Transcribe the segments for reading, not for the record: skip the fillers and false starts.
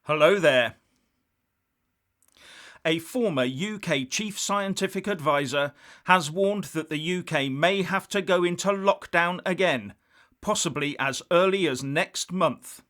Hello there. A former UK Chief Scientific Advisor has warned that the UK may have to go into lockdown again, possibly as early as next month.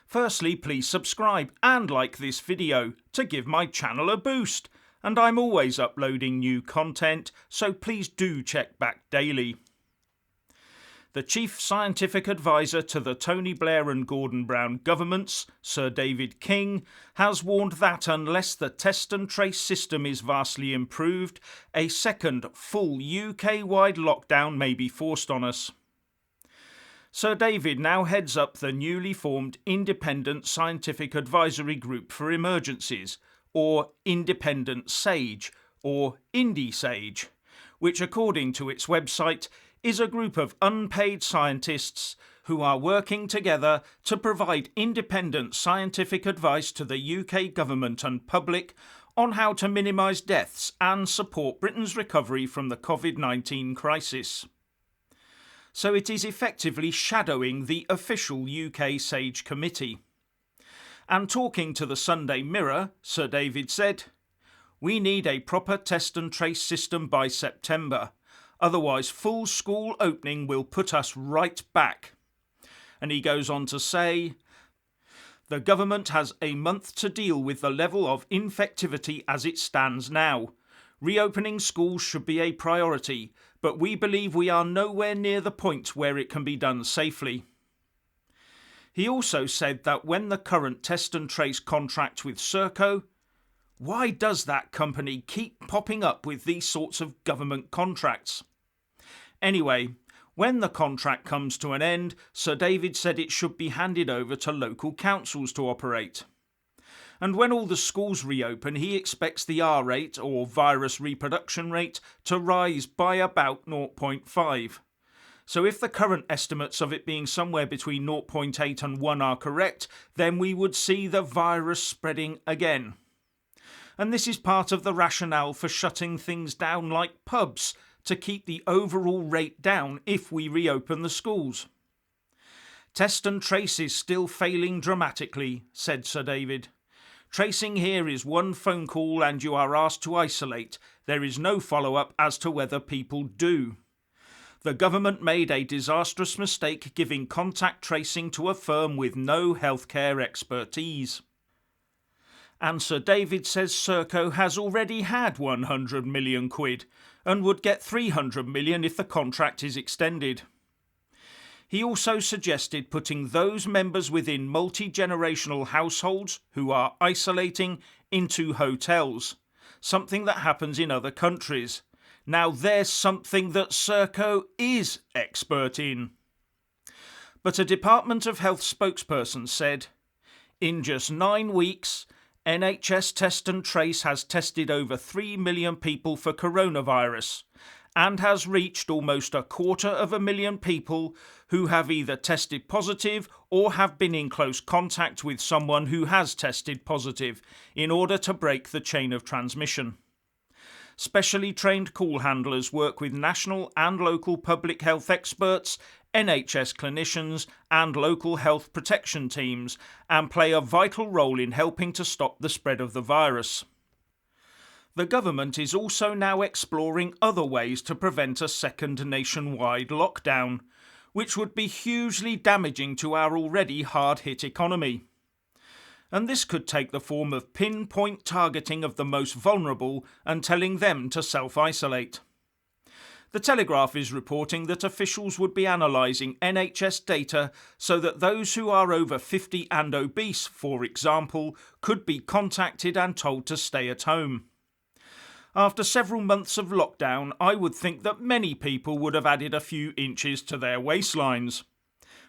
Firstly, please subscribe and like this video to give my channel a boost, and I'm always uploading new content, so please do check back daily. The Chief Scientific Advisor to the Tony Blair and Gordon Brown governments, Sir David King, has warned that unless the test and trace system is vastly improved, a second full UK-wide lockdown may be forced on us. Sir David now heads up the newly formed Independent Scientific Advisory Group for Emergencies, or Independent SAGE, or IndieSAGE, which according to its website is a group of unpaid scientists who are working together to provide independent scientific advice to the UK government and public on how to minimise deaths and support Britain's recovery from the COVID-19 crisis. So it is effectively shadowing the official UK SAGE committee. And talking to the Sunday Mirror, Sir David said, "We need a proper test and trace system by September. Otherwise, full school opening will put us right back." And he goes on to say, "The government has a month to deal with the level of infectivity as it stands now. Reopening schools should be a priority, but we believe we are nowhere near the point where it can be done safely." He also said that when the current test and trace contract with Serco, why does that company keep popping up with these sorts of government contracts? Anyway, when the contract comes to an end, Sir David said it should be handed over to local councils to operate. And when all the schools reopen, he expects the R rate, or virus reproduction rate, to rise by about 0.5. So if the current estimates of it being somewhere between 0.8 and 1 are correct, then we would see the virus spreading again. And this is part of the rationale for shutting things down like pubs, to keep the overall rate down if we reopen the schools. "Test and trace is still failing dramatically," said Sir David. "Tracing here is one phone call and you are asked to isolate. There is no follow-up as to whether people do. The government made a disastrous mistake giving contact tracing to a firm with no healthcare expertise." And Sir David says Serco has already had 100 million quid and would get 300 million if the contract is extended. He also suggested putting those members within multi-generational households who are isolating into hotels, something that happens in other countries. Now there's something that Serco is expert in. But a Department of Health spokesperson said, "In just 9 weeks, NHS Test and Trace has tested over 3 million people for coronavirus and has reached almost 250,000 people who have either tested positive or have been in close contact with someone who has tested positive in order to break the chain of transmission. Specially trained call handlers work with national and local public health experts, NHS clinicians and local health protection teams and play a vital role in helping to stop the spread of the virus." The government is also now exploring other ways to prevent a second nationwide lockdown, which would be hugely damaging to our already hard-hit economy. And this could take the form of pinpoint targeting of the most vulnerable and telling them to self-isolate. The Telegraph is reporting that officials would be analysing NHS data so that those who are over 50 and obese, for example, could be contacted and told to stay at home. After several months of lockdown, I would think that many people would have added a few inches to their waistlines.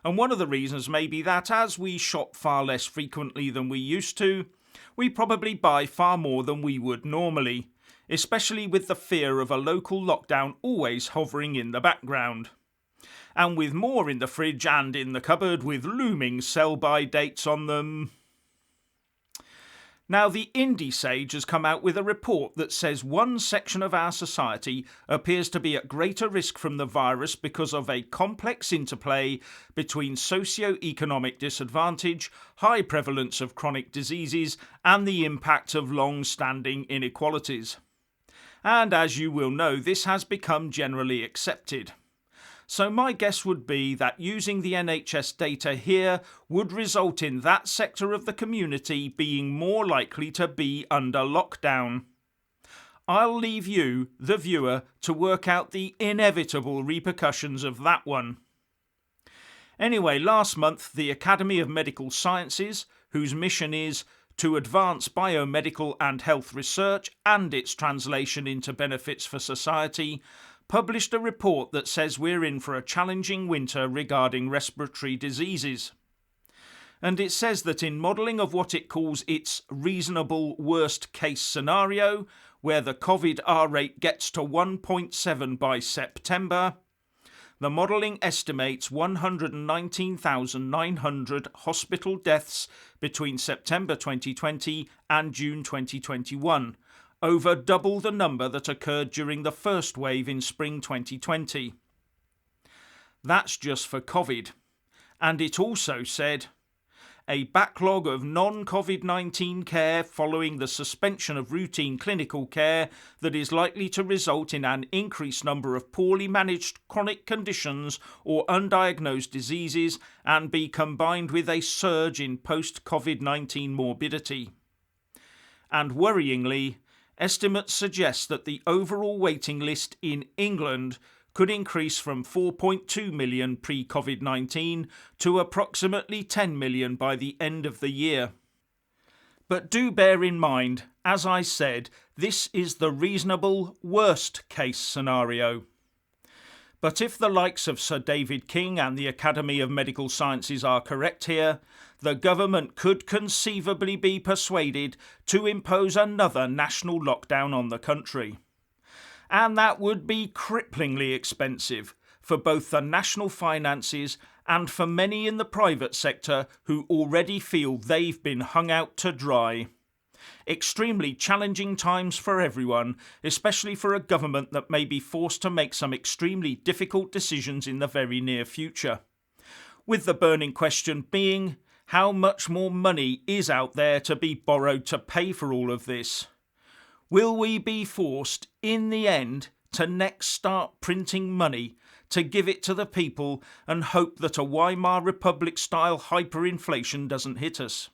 And one of the reasons may be that as we shop far less frequently than we used to, we probably buy far more than we would normally, especially with the fear of a local lockdown always hovering in the background. And with more in the fridge and in the cupboard with looming sell-by dates on them. Now, the Indie Sage has come out with a report that says one section of our society appears to be at greater risk from the virus because of a complex interplay between socio-economic disadvantage, high prevalence of chronic diseases, and the impact of long-standing inequalities. And as you will know, this has become generally accepted. So my guess would be that using the NHS data here would result in that sector of the community being more likely to be under lockdown. I'll leave you, the viewer, to work out the inevitable repercussions of that one. Anyway, last month the Academy of Medical Sciences, whose mission is to advance biomedical and health research and its translation into benefits for society, published a report that says we're in for a challenging winter regarding respiratory diseases. And it says that in modelling of what it calls its reasonable worst case scenario, where the COVID R rate gets to 1.7 by September, the modelling estimates 119,900 hospital deaths between September 2020 and June 2021, over double the number that occurred during the first wave in spring 2020. That's just for COVID. And it also said, a backlog of non-COVID-19 care following the suspension of routine clinical care that is likely to result in an increased number of poorly managed chronic conditions or undiagnosed diseases and be combined with a surge in post-COVID-19 morbidity. And worryingly, estimates suggest that the overall waiting list in England could increase from 4.2 million pre-COVID-19 to approximately 10 million by the end of the year. But do bear in mind, as I said, this is the reasonable worst case scenario. But if the likes of Sir David King and the Academy of Medical Sciences are correct here, the government could conceivably be persuaded to impose another national lockdown on the country. And that would be cripplingly expensive for both the national finances and for many in the private sector who already feel they've been hung out to dry. Extremely challenging times for everyone, especially for a government that may be forced to make some extremely difficult decisions in the very near future. With the burning question being, how much more money is out there to be borrowed to pay for all of this? Will we be forced, in the end, to next start printing money to give it to the people and hope that a Weimar Republic-style hyperinflation doesn't hit us?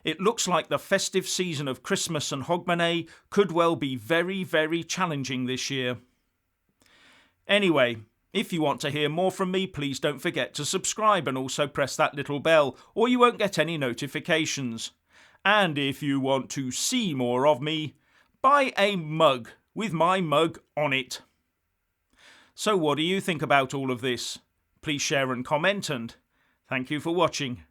It looks like the festive season of Christmas and Hogmanay could well be very, very challenging this year. Anyway, if you want to hear more from me, please don't forget to subscribe and also press that little bell, or you won't get any notifications. And if you want to see more of me, buy a mug with my mug on it. So what do you think about all of this? Please share and comment, and thank you for watching.